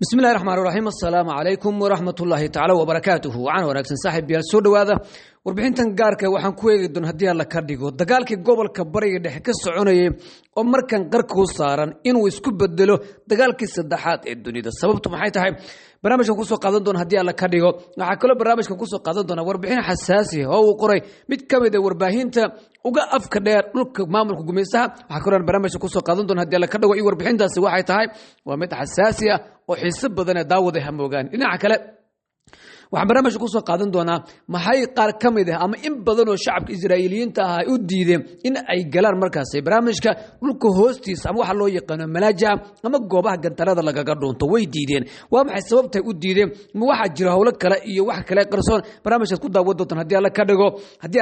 بسم الله الرحمن الرحيم السلام عليكم ورحمة الله تعالى وبركاته وعن ورقة صاحب بيال سود هذا warbixintan gaarka waxaan ku eegi doon hadii la ka dhigo dagaalkii gobolka bariga dhexe ka soconayay oo markan qarka u saaran inuu isku bedelo dagaalkii saddexaad ee dunida sababtu maxay tahay barnaamijkan ku soo qaadan doon hadii la ka dhigo waxa kale barnaamijkan ku soo qaadan doona warbixin xasaasi ah oo uu qoray mid kamid ah warbaahinta uga afka dheer dhulka maamulka gumeysaha waxa kale barnaamijkan ku soo qaadan doon hadii la ka dhigo iyo warbixintaasi waxay tahay waa mid xasaasi ah oo xiiso badan ee daawada hamoogaan dhinaca kale waxaan barnaamijka ku soo qaadan doonaa maxay qaar ka mid ah ama in badan oo shacabka Israa'iiliyiinta ah ay u diideen in ay galaan markaas barnaamijka dhulka hoostiisa ama waxa loo yaqaan malaaja ama goobaha gantalada lagaga dhoonto way diideen waa maxay sababtay u diideen ma waxa jira hawlo kale iyo wax kale qarsoon barnaamijka ku daawado doontaan hadii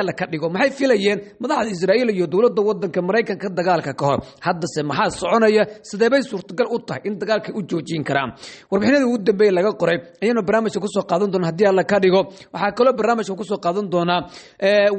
la ka dhigo maxay filayeen madaxda Israa'iil iyo dawladda wadanka Mareykanka dagaalka ka hor haddase maxaa soconaya sidee bay suurtagal u tahay in dagaalka u joojin karaan warbixinada ugu dambeeyay laga qoray ayaan barnaamijka ku soo qaadan doonaa la ka dhigo waxa kale barnaamijka ku soo qaadan doona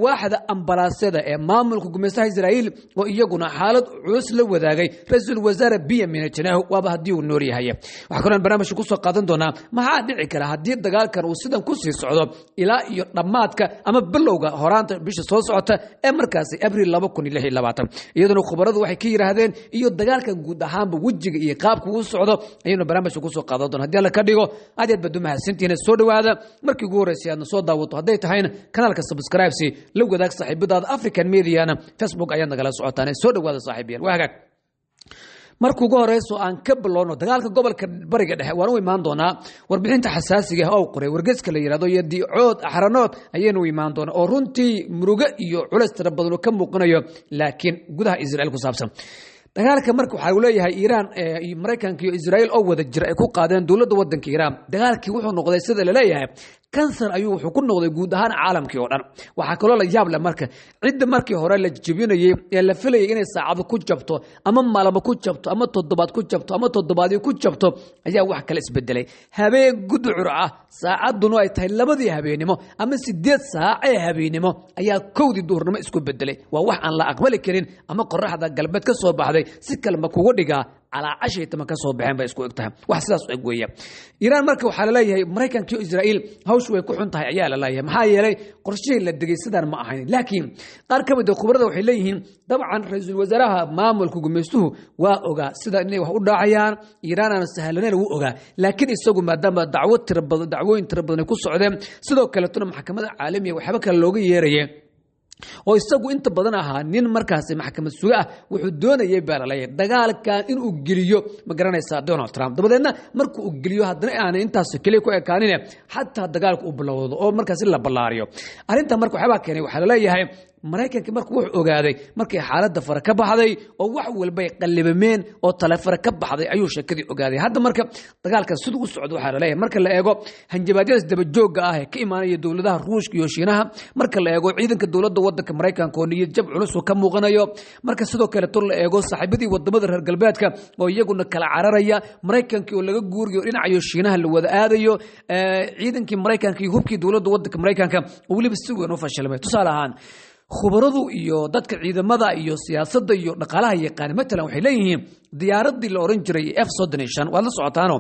waaxda ambalaasada ee maamulka gumeysaha Israa'iil oo iyaguna xaalad culus la wadaagay ra'iisul wasaare Benjamin Netanyahu waaba hadii uu nool yahay waxa kale barnaamijka ku soo qaadan doona maxaa dhici kara hadii dagaalkan uu sidan ku sii socdo ilaa iyo dhamaadka ama bilowga horaanta bisha soo socota ee markaas Abriil 2026 iyadoo khubaradu waxay ka yiraahdeen iyo dagaalkan guud ahaanba wajiga iyo qaabka uu socdo ayuu barnaamijka ku soo qaadan doona hadii la ka dhigo aad badumaha sintiina soo dhawaada markii ugu horeysay aad soo daawato haday tahayna kanaalka subscribe si la wadaag saaxiibadaada African Media Facebook ayaad nagala socotaan soo dhawaada saaxiibayaan waa hagaag markii ugu horeyso aan ka bilowno dagaalka gobolka bariga dhexe waan u imaan doonaa warbixinta xasaasiga ah oo qoray wargeyska la yiraahdo Yedicood Axranood ayaynu imaan doonaa oo runtii muruga iyo culays tar badan oo ka muuqanayo laakiin gudaha Israa'iil ku saabsan dagaalka markii waxa uu leeyahay Iran iyo Mareykanka iyo Israa'iil oo wada jir ay ku qaadeen dawladda wadanka Iran dagaalkii wuxuu noqday sida la leeyahay kansar ayuu wuxuu ku noqday guud ahaan caalamkii oo dhan waxa kale oo la yaab leh marka cid markii hore la jabinayay ee la filayay inay saacado ku jabto ama maalmo ku jabto ama toddobaad ku jabto ama toddobaadii ku jabto ayaa wax kale isbedelay habeen gudcur ah saacaduna ay tahay labadii habeenimo ama 8 saac ee habeenimo ayaa kowdii duhurnimo isku bedelay waa wax aan la aqbali karin ama qorraxda galbeed ka soo baxday si kalma kugu dhigaa على عشرة تمكن صوبحين بيسكو اكتهم وحساس اقوية إيران مركب وحالة هي مريكان كيو إسرائيل هوش ويكون تاي عيال الله محايا لي قرشين للدقي سدر ما أحين لكن قاركم دو خبرة وحليهم طبعا رئيس الوزراء ما ملكو جمستوه وأوجا سدر إني وحود عيان إيران أنا سهلنا وأوجا لكن السوق ما دام دعوين تربض نقص عدم سدوا كلتنا محكمة عالمية وحبك اللوجي يريه oo isagu inta badan ahaa nin markaas maxkamad suuq ah wuxuu doonayay beeralay dagaalkan in uu geliyo ma garanaysaa Donald Trump dabadeedna markuu uu geliyo haddana aan intaas kaliya ku ekaanin hatta dagaalku uu bilowdo oo markaas la ballaariyo arinta markuu waxba keenay waxa la leeyahay Mareykanka markuu wuxuu ogaaday markii xaaladda fara ka baxday oo wax walba ay qalibameen oo taleefar ka baxday ayuu shakadii ogaaday hadda marka dagaalkan sidoo u socdo waxa la leeyahay marka la eego hanjabaadyadas daba joogga ah ee ka imaanaya dawladaha Ruushka iyo Shiinaha marka la eego ciidanka dawladda wadanka Mareykanka oo niyad jab culus ka muuqanayo marka sidoo kale tor la eego saaxiibadii wadamada reer galbeedka oo iyaguna kala cararaya Mareykanka oo laga guuriyo dhinaca Shiinaha la wada aadayo ciidankii Mareykanka iyo hubkii dawladda wadanka Mareykanka oo waliba si weyn u fashalmay tusaale ahaan khubaradu iyo dadka ciidamada iyo siyaasadda iyo dhaqaalaha yaqaan mesela waxay leeyihiin diyaaradii la oran jiray F-35 waa la socotaano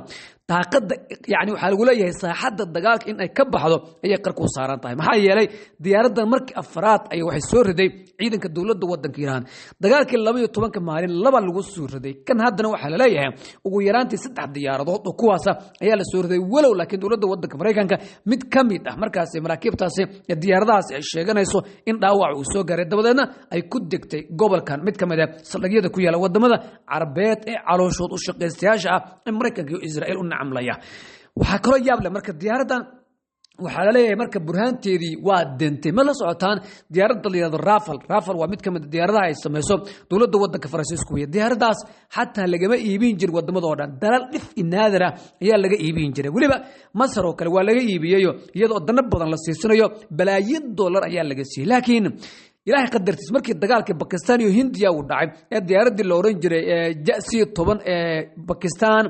taaqada yaani waxa lagu leeyahay saaxadda dagaalka in ay ka baxdo ay qarku saaran tahay maxaa yeelay diyaaradan markii afraad ay waxay soo riday ciidanka dawladda wadanka Iran dagaalkii 12 maalin laba lagu soo riday kan haddana waxa la leeyahay ugu yaraantii 3 diyaaradood oo kuwaas ayaa la soo riday walow laakiin dawladda wadanka Mareykanka mid kamid ah markaas maraakiibtaasi diyaaradahaas ay sheeganayso in dhaawac uu soo gaaray dabadeedna ay ku degtay gobolkan mid kamid ah saldhigyada ku yaala wadamada Carabeed ee calooshood u shaqeystayaasha ah ee Mareykanka iyo Israa'iil u nacamlaya waxa kale yaab leh marka diyaaradan waxa la leeyahay marka burhaanteedii waa dentay ma la socotaan diyaaradda liyaad Rafale waa mid kamid diyaaradaha ay sameeyso dawladda wadanka Faransiiska weeye diyaaradaas hatta lagama iibin jir wadamada oo dhan dalal dhif inaadara ayaa laga iibin jiray waliba Masar oo kale waa laga iibiyo iyadoo dana badan la siisanayo balaayin dollar ayaa laga siiyay laakiin ilaahay qadartiis markii dagaalka Pakistan iyo Hindiya uu dhacay ee diyaaradii la oran jiray JC-10 ee Pakistan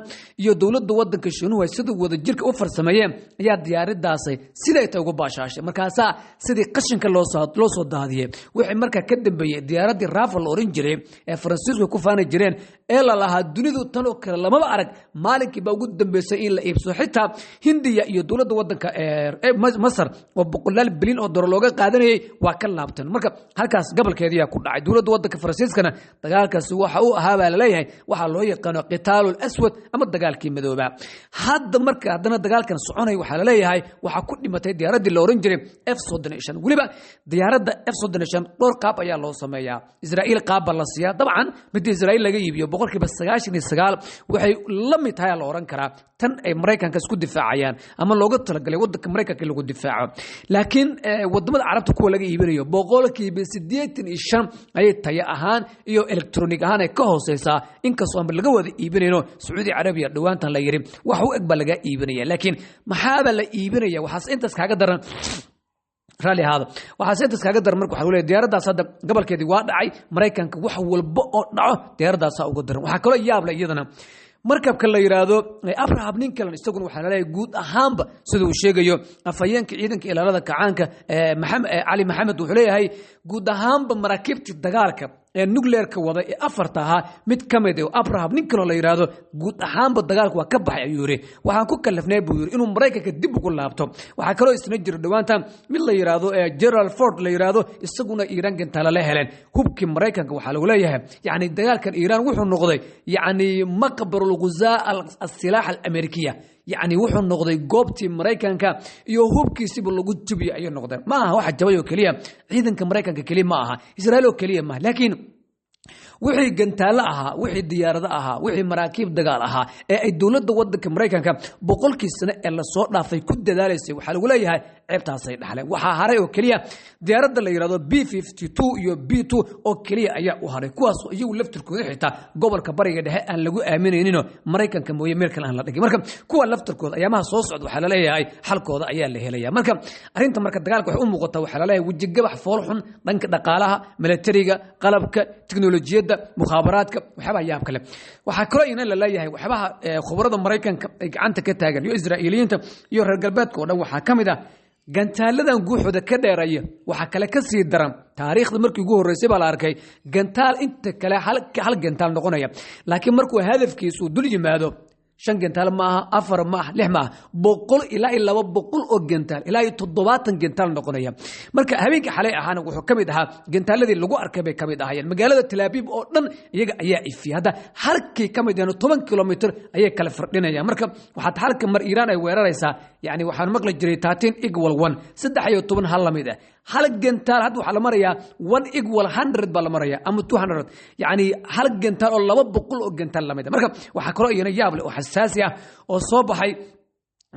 iyo dawladda wadanka Shiinuhu ay sidoo wada jirka u farsameeyeen ayaa diyaaradaasay siday tay ugu baashaashay markaasa sidii qashinka loo soo daadiyay wixii markaa ka dambeeyay diyaaradii Rafale la oran jiray ee Faransiisku ku faanay jireen ee la lahaa dunidu tan oo kale lama arag maalinkii ba ugu dambeysay in la iibso xitaa Hindiya iyo dawladda wadanka Masar oo boqolaal bilyan oo dollar looga qaadanayay waa ka laabtan marka halkaas gobolkeedii ku dhacay dawladda wadanka Faransiiskana dagaalkaasi waxa uu ahaa baa la leeyahay waxa loo yaqaan qitaalul aswad ama dagaalkii madooba hadda marka hadana dagaalkan soconay waxa la leeyahay waxa ku dhimatay diyaaradii la oran jiray F-35 waliba diyaaradda F-35 dhowr qaab ayaa loo sameeyaa Israa'iil qaab la siiyaa dabcan mid Israa'iil laga iibiyo boqolkiiba 99 waxay la mid tahay la oran karaa tan ay Mareykanka isku difaacayaan ama looga talagalay wadanka Mareykanka lagu difaaco laakiin wadamada Carabta kuwa laga iibinayo boqolkiiba 85 ay tayo ahaan iyo electronic ahaan ay ka hooseysaa inkastoo aan laga wada iibinayno Saudi Arabia dhawaantan la yiri wax u eg ba laga iibinaya laakiin maxaa la iibinaya waxaas intaas kaaga daran rally hada waxa intaas kaaga dar markuu xaluulay diyaaradaas hadda gobolkeedii waa dhacay Mareykanka wax walba oo dhaco diyaaradaas ugu daran waxa kale yaab la iyadana markabka la yiraahdo Abraham Lincoln isaguna waxa la leeyahay guud ahaanba sida uu sheegayo afayeenka ciidanka ilaalada kacaanka Maxamed Ali Maxamed wuxuu leeyahay guud ahaanba maraakiibta dagaalka nuclear-ka wada ee afarta ahaa mid kamid ah Abraham Lincoln la yiraahdo guud ahaanba dagaalku waa ka baxay ayuu yiri waxaan ku kalafnay buu yiri inuu Mareykanka dib ugu laabto waxa kale oo isna jira dhawaanta mid la yiraahdo Gerald Ford la yiraahdo isaguna Iran gantala la heleen hubkii Mareykanka waxa lagu leeyahay yaani dagaalkan Iran wuxuu noqday yaani maqbar al-ghuzaa al-silaah al-ameerikiya يعني wuxuu noqday goobtii Mareykanka iyo hubkiisiba lagu jabiyay ay noqdeen ma aha waxa jabay oo kaliya ciidanka Mareykanka kaliya ma aha Israa'iil oo kaliya ma laakiin wixii gantaalo ahaa wixii diyaarado ahaa wixii maraakiib dagaal ahaa ee ay dawladda wadanka Mareykanka boqolkii sano ee la soo dhaafay ku dadaalaysay waxa lagu leeyahay ceebtaas ay dhaxleen waxa haray oo kaliya diyaaradda la yiraahdo B-52 iyo B-2 oo kaliya ayaa u haray kuwaas oo iyagu laftirkooda xitaa gobolka bariga dhexe aan lagu aaminaynin Mareykanka mooyee meel kale aan la dhigin marka kuwa laftirkooda ayaamaha soo socda waxa la leeyahay xalkooda ayaa la helayaa marka arinta marka dagaalka wax u muuqata waxa la leeyahay wajigabax fool xun dhanka dhaqaalaha militariga qalabka tiknoolajiyada mukhaabaraadka waxba yaab kale waxa kale in la leeyahay waxba khubarada Mareykanka ay gacanta ka taagan iyo Israa'iiliyiinta iyo reer galbeedka oo dhan waxa kamid ah gantaaladan guuxooda ka dheeraya waxa kale ka sii daran taariikhda markii ugu horeysay baa la arkay gantaal inta kale hal gantaal noqonaya laakiin markuu hadafkiisu dul yimaado 5 gantaal ma aha 4 ma aha 6 ma aha 100 ilaa 200 oo gantaal ilaa 70 gantaal noqonaya marka habeenkii xalay ahaana wuxuu kamid ahaa gantaaladii lagu arkay bay kamid ahaayeen magaalada Tel Aviv oo dhan iyaga ayaa ifiyay hadda halkii kamid ah 10 kilomitir ayay kala firdhinayaan marka waxa halka mar Iran ay weeraraysaa yaani waxaan maqli jiray 13 equal 1 13 hal lamid ah hal gantaal hadda waxa la marayaa 1 equal 100 baa la marayaa ama 200 yaani hal gantaal oo 200 oo gantaal lamid ah marka waxa kale iyana yaab leh oo xasaasi ah oo soo baxay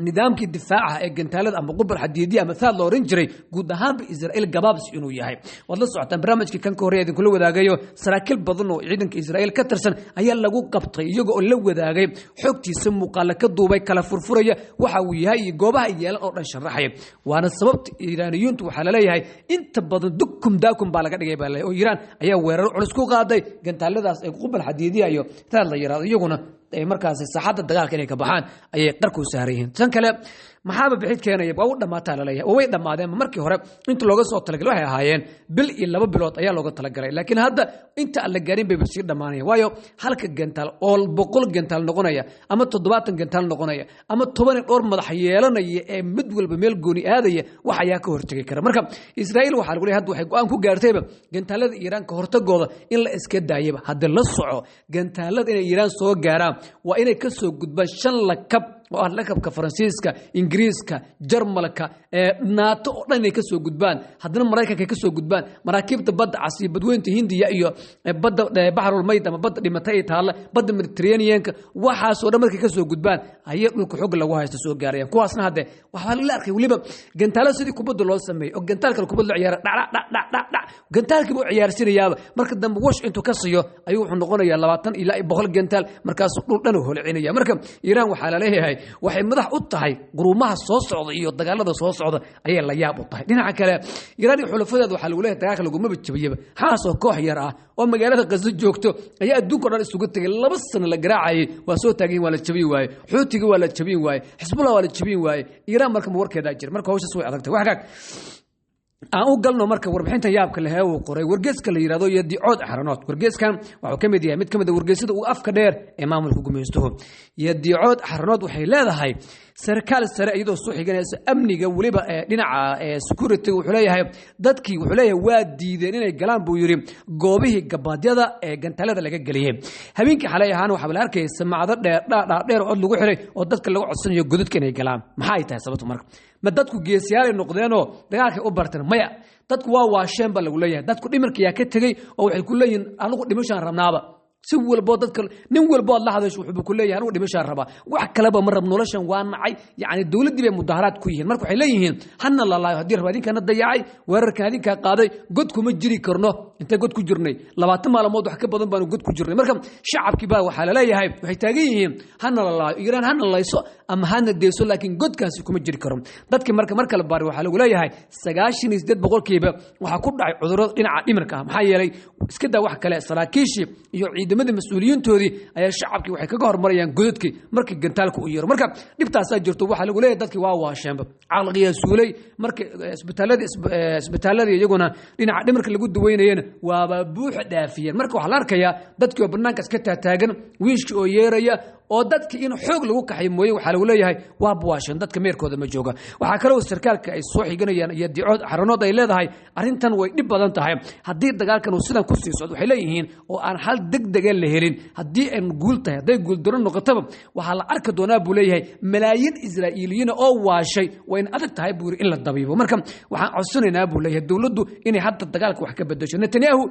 nidaamkii difaaca ee gantaalada ama qubal xadiidiya ama saad loo oran jiray guud ahaan Israa'iil gabaabs inuu yahay wada socotaan barnaamijkii kan ka horeeyay kula wadaagayo saraakiil badan oo ciidanka Israa'iil ka tirsan ayaa lagu qabtay iyaga oo la wadaagay xogtiisa muuqaal ka duubay kala furfuraya waxa uu yahay goobaha yeelan oo dhan sharaxay waana sababta Iiraaniyintu waxa la leeyahay inta badan dukum daakum baa laga dhigay baa oo Iiraan ayaa weerar culus ku qaaday gantaaladaas ay qubal xadiidiya iyo saad la yiraahdo iyaguna ay markaas saxada dagaalka inay ka baxaan ayay qarku saarayeen tan kale maxaaba bixid keenaya waa u dhamaata la leeyahay way dhamaadeen markii hore inta looga soo talagalay waxay ahaayeen bil iyo 2 bilood ayaa looga talagalay laakiin hadda inta la gaarin bay sii dhamaanayaan waayo halka gantaal oo 100 gantaal noqonaya ama 70 gantaal noqonaya ama 10 dhowr madax yeelanaya ee mid walba meel gooni aadaya wax ayaa ka hortagi kara marka Israa'iil waxa lagu leeyahay hadda waxay go'aan ku gaartayba gantaalada Iiraan ka hortagooda in la iska daayaba hadda la soco gantaalada in Iiraan soo gaaraan waa inay ka soo gudbaan 5 lakab oo lakabka Faransiiska Ingiriiska Jarmalka NATO oo dhan ay ka soo gudbaan haddana Mareykanka ka soo gudbaan maraakiibta badda casi badweynta Hindiya iyo badda Bahrul Mayd ama badda dhimatay taala badda Mediterranean-ka waxaas oo dhan markay ka soo gudbaan ayay dhulka xog lagu haysto soo gaarayaan kuwaasna hadda waxa la arkay waliba gantaalo sidii kubadda loo sameeyay oo gantaalka kubadda ciyaar dhac gantaalkii uu ciyaarsiinayaaba marka dambe wash intuu ka siiyo ayuu wuxuu noqonayaa 20 ilaa 100 gantaal markaas dhul dhan u holcinaya marka Iiraan waxa la leeyahay leeyahay waxay madax u tahay quruumaha soo socda iyo dagaalada soo socda ayay la yaab u tahay dhinaca kale Iiraan iyo xulafadeedu waxa lagu leeyahay dagaalka lagu mabajabiyaba haas oo koox yar ah oo magaalada Gaza joogto ayaa adduunka dhan isugu tagay 2 sano la garaacay waa soo taagin waa la jabin waay xuutiga waa la jabin waay Hezbollah waa la jabin waay Iiraan marka warkeeda jir marka hawshaas way adagtay wax aan u galno marka warbixinta yaabka leh ee uu qoray wargeyska la yiraahdo Yadicood Axranood wargeyskan wuxuu kamid yahay mid kamid ah wargeysada ugu afka dheer ee maamulka gumeysto Yadicood Axranood waxay leedahay sarkaal sare iyadoo soo xiganaysa amniga waliba dhinaca security wuxuu leeyahay dadkii wuxuu leeyahay waa diideen inay galaan buu yiri goobihii gabaadyada ee gantalada laga galiyay habeenkii xalay ahaan waxa la arkay samacado dheer oo lagu xiray oo dadka lagu codsanayo godadka inay galaan maxay tahay sababtu marka ma dadku geesiyaal ay noqdeenoo dagaalka u barteen maya dadku waa waasheen ba lagu leeyahay dadku dhimirka yaa ka tagay oo waxay ku leeyihiin anigu dhimashaan rabnaaba si walbo dadka nin walbo la hadasho wuxuu ku leeyahay anigu dhimashaan raba wax kaleba ma rab noloshan waa nacay yaani dawladii bay mudaharaad ku yihiin marka waxay leeyihiin hanna la laayo hadii rabaadinka dayacay weerarka adinka qaaday god kuma jiri karno inta god ku jirnay 20 maalmood wax ka badan baan god ku jirnay marka shacabkii baa waxa la leeyahay waxay taagan yihiin hanna la laayo Iiraan hanna layso ama hanna deeso laakiin godkaasi kuma jiri karo dadkii marka la baari waxa lagu leeyahay 98% waxa ku dhacay cudurro dhinaca dhimirka maxaa yeelay iska daa wax kale saraakiishi iyo ciidamada mas'uuliyiintoodii ayaa shacabkii waxay kaga hormarayaan godadkii markii gantaalku u yeero marka dhibtaas jirto waxa lagu leeyahay dadkii waa waasheenba caqliga suulay markii isbitaaladii iyaguna dhinaca dhimirka lagu daweynayeen waaba buux dhaafiyeen marka waxa la arkayaa dadkii oo banaanka iska taagan wiishkii oo yeeraya oo dadkii in xoog lagu kaxay mooyay waxa lagu leeyahay waa buwaashan dadka meerkooda ma jooga waxa kale oo sarkaalka ay soo xiganayaan iyo Yadicood Axranood ay leedahay arintan way dhib badan tahay hadii dagaalkan uu sidan ku sii socdo waxay leeyihiin oo aan hal degdeg la helin hadii ay guul tahay haday guul daro noqoto waxa la arki doonaa buu leeyahay malaayiin Israa'iiliyiin oo waashay way in adag tahay buu in la dabiibo marka waxaan codsanaynaa buu leeyahay dawladdu inay hadda dagaalka wax ka bedesho Netanyahu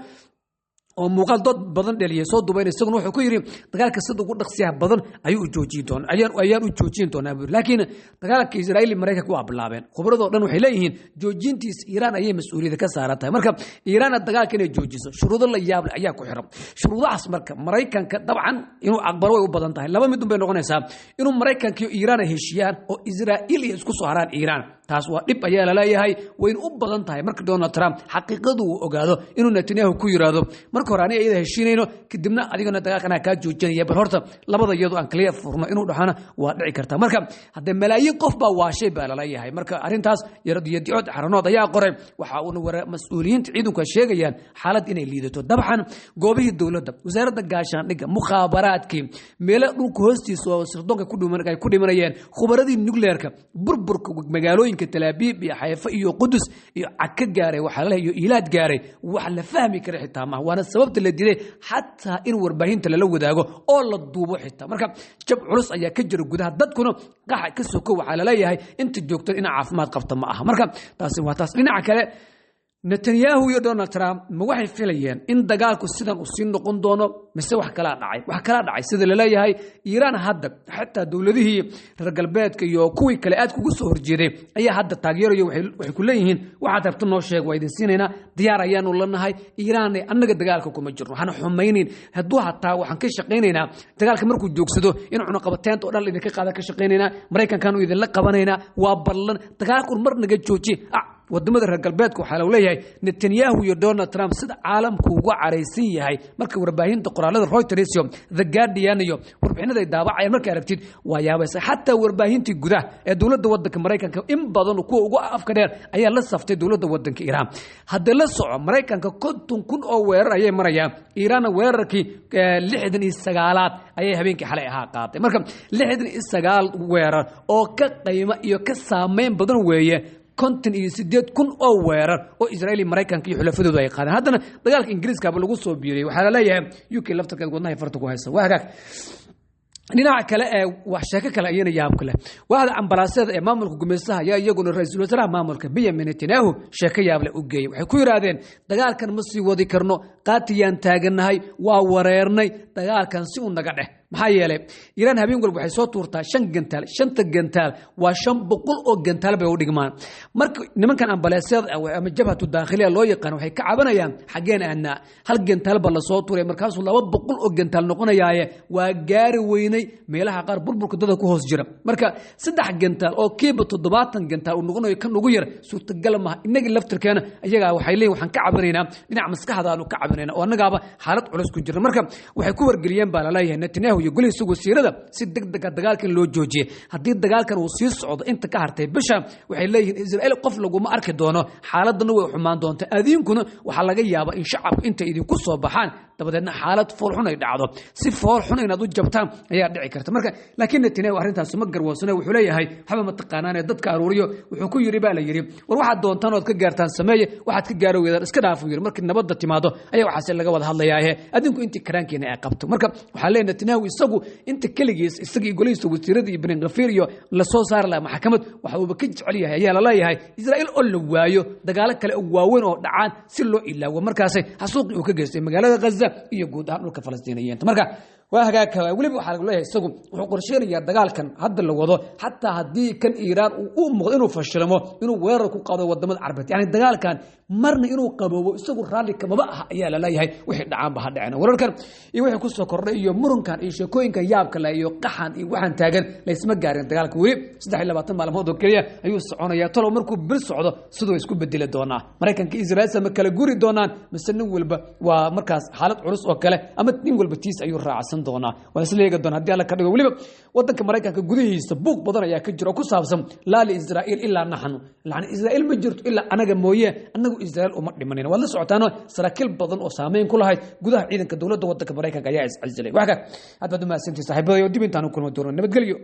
oo muuqaal dad badan dhaliyay soo dubayn isaguna wuxuu ku yiri dagaalka sida ugu dhaqsiyaha badan ayuu joojin doonaa ayaan u joojin doonaa laakiin dagaalka Israa'iil Mareykanka ku ablaabeen khubradoo dhan waxay leeyihiin joojintiis Iiraan ayay mas'uuliyad ka saaratay marka Iiraan dagaalka inay joojiso shuruudo la yaab leh ayaa ku xiran shuruudahaas marka Mareykanka dabcan inuu aqbalo way u badan tahay laba mid bay noqonaysaa inuu Mareykanka iyo Iiraan heshiiyaan oo Israa'iil isku soo haraan Iiraan taas waa dhib ayaa la leeyahay way u badan tahay marka Donald Trump xaqiiqadu uu ogaado inuu Netanyahu ku yiraahdo marka hore aan ayada heshiinayno kadibna adigana dagaalkana ka joojinaya bal horta labada iyadu aan kaliya furno inuu dhaxana waa dhici karta marka hadda malaayiin qof baa waashay baa la leeyahay marka arintaas Yadicood Axranood ayaa qoray waxa uu mas'uuliyiinta ciidanka sheegayaan xaalad inay liidato dabcan goobihii dawladda wasaaradda gaashaandhigga mukhaabaraadkii meelo dhulka hoostiisa oo sirdoonka ku dhimanayeen khubaradii nuclearka burburka magaalooyinka Tel Aviv iyo Haifa iyo Qudus iyo Akka gaaray waxa la leeyahay ilaad gaaray wax la fahmi karo xitaa ma waana sababta la diray hatta in warbaahinta la wadaago oo la duubo xitaa marka jab culus ayaa ka jira gudaha dadkuna qaxa ka soo ko waxa la leeyahay inta joogto in caafimaad qabta ma aha marka taasi waa taas dhinaca kale Netanyahu iyo Donald Trump ma waxay filayeen in dagaalku sidan u sii noqon doono mise wax kala dhacay sida la leeyahay Iiraan hadda xataa dawladihii reer galbeedka iyo kuwii kale aad kugu soo horjeeday ayaa hadda taageerayo waxay ku leeyihiin waxa rabto noo sheeg waa idin siinayna diyaar ayaan u lanahay Iiraan annaga dagaalka kuma jirno waxaan xumaynin hadduu hataa waxaan ka shaqeynaynaa dagaalka markuu joogsado in cunaqabateynta oo dhan idinka qaada ka shaqeynaynaa Mareykankan uu idin la qabanaynaa waa ballan dagaalku mar naga jooji wadamada reer galbeedka waxa la leeyahay Netanyahu iyo Donald Trump sida caalamku uga careysan yahay marka warbaahinta qoraalada Reuters iyo The Guardian iyo warbixinada ay daabacayaan marka aragtid waa yaabaysa xataa warbaahintii gudaha ee dawladda wadanka Mareykanka in badan kuwa ugu afka dheer ayaa la saftay dawladda wadanka Iiraan hadda la soco Mareykanka 50,000 oo weerar ayay marayaan Iiraan weerarkii 69aad ayay habeenkii xalay ahaa qaaday marka 69 weerar oo ka qiimo iyo ka saameyn badan weeye 58,000 oo weerar oo Israa'iil Mareykanka iyo xulafadoodu ay qaadeen haddana dagaalka Ingiriiska ba lagu soo biiriyay waxa la leeyahay UK laftarka wadnaha farta ku haysa waa hagaag dhinaca kale ee wax sheeko kale ayana yaab kale waxa ambalaasada ee maamulka gumeysaha ayaa iyaguna ra'iisul wasaaraha maamulka Benjamin Netanyahu sheeko yaab leh u geeyay waxay ku yiraahdeen dagaalkan ma sii wadi karno qaatiyaan taaganahay waa wareernay dagaalkan si uu naga dhex maxaa yeelay Iran habeen walba waxay soo tuurtaa 5 gantaal 5 gantaal waa 500 oo gantaal bay u dhigmaan marka nimankan ambalaasada ama jabhatu daakhiliya loo yaqaan waxay ka cabanayaan xageen aadna hal gantaal bal la soo tuuray markaas 200 oo gantaal noqonayaaye waa gaari weynay meelaha qaar burburka dadka ku hoos jira marka 3 gantaal oo kiiba 70 gantaal uu noqonayo kan ugu yar suurtagal ma inaga laftirkeena ayaga waxay leeyihiin waxaan ka cabanaynaa dhinac maskaxda aanu ka cabanaynaa oo annagaaba xaalad culus ku jira marka waxay ku wargeliyeen baa la leeyahay Netanyahu iyo golihiisa wasiirada si degdeg ah dagaalkan loo joojiyay haddii dagaalkan uu sii socdo inta ka hartay bisha waxay leeyihiin Israa'iil qof lagu ma arki doono xaaladana way xumaan doontaa adiinkuna waxa laga yaabaa in shacabku inta idinku soo baxaan dabadeedna xaalad fool xun ay dhacdo si fool xun inaad u jabtaan ayaa dhici karta marka laakiin Netanyahu arrintaas ma garwaasana wuxuu leeyahay waxba ma taqaanaan dadka aruuriyo wuxuu ku yiri baa la yiri war waxa doontaan oo ka gaartaan sameeye waxaad ka gaaro weedar iska dhaaf yiri markii nabadda timaado ayaa waxa laga wada hadlayaa adinku intii karaankeena ay qabto marka waxa leeyahay Netanyahu isagu inta kaligiis isagii golihiisa wasiirada iyo Ben Gvir iyo la soo saar la maxkamad waxa uu ka jecel yahay ayaa la leeyahay Israa'iil oo la waayo dagaalo kale oo waaweyn oo dhacaan si loo ilaawo markaas xasuuqi uu ka geystay magaalada Gaza iyo guud ahaan dhulka Falastiiniyiinta marka waa hagaag waliba waxa lagu leeyahay isagu wuxuu qorsheynayaa dagaalkan hadda la wado hatta hadii kan Iran uu muuqdo inuu fashilmo inuu weerar ku qaado wadamada Carbeed yani dagaalkan marna inuu qaboobo isagu raali kama aha ayaa la leeyahay wixii dhacaan ba dhacayna wararkan iyo wixii ku soo kordhay iyo murunkan iyo sheekooyinka yaabka la iyo qaxan iyo waxaan taagan la isma gaarin dagaalka wali 23 maalmood oo kaliya ayuu soconayaa talo markuu bil socdo sidoo isku bedeli doonaa Mareykanka Israa'iil sama kala guri doonaan mise walba waa markaas xaalad culus oo kale ama nin walba tiis ayuu raacsan doonaa waa isla eega doona hadii alla ka dhigo waliba wadanka Mareykanka gudihiisa buuq badan ayaa ka jira ku saabsan laali Israa'iil ilaa naxnu laana Israa'iil ma jirto ilaa anaga mooyee anagu Israa'iil uma dhimanayna wala socotaano saraakiil badan oo saameyn ku lahayd gudaha ciidanka dawladda wadanka Mareykanka ayaa is cilsilay waxa hadba dumaasantii saaxiibada iyo dib intaan u kulmo doono nabadgelyo